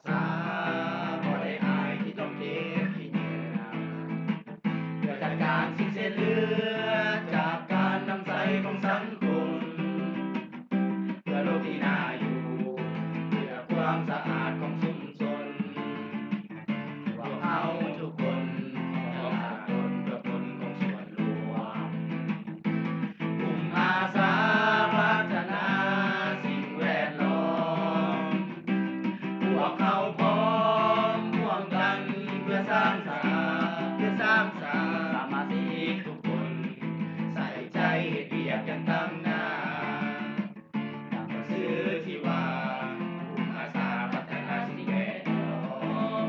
ษาบ่ได้อายที่ต้องเจ็บที่เหนื่อยเพื่อจัดการสิ่งเสียเหลือจากการนำใสของสังคมเพื่อโลกที่น่าอยู่เพื่อความสะอาดของชุมชนพวกเขาทุกคนพร้อมสร้างตนเพื่อผลของส่วนรวมกลุ่มอาสาพัฒนาสิ่งแวดล้อมพวกเขาพร้อมร่วมกันเพื่อสร้างสรรค์สมาชิกทุกคนใส่ใจเฮ็ดเวียกอย่างตั้งหน้าตามชื่อที่ว่ากลุ่มอาสาพัฒนาสิ่งแวดล้อม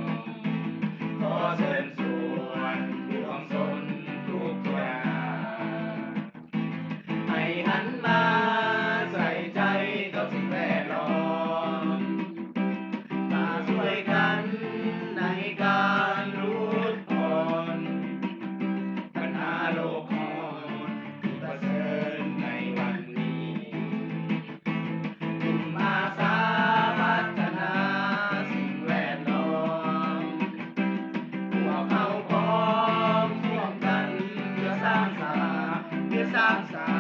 ขอเชิญชวนร่วมสนทุกหน่วยงานให้หันมาใส่ใจกับสิ่งแวดล้อมมาช่วยกันในการลดผ่อนปัญหาโลกร้อนที่เผชิญในวันนี้กลุ่มอาสาพัฒนาสิ่งแวดล้อมพวกเขาพร้อมร่วมกันเพื่อสร้างสรรค์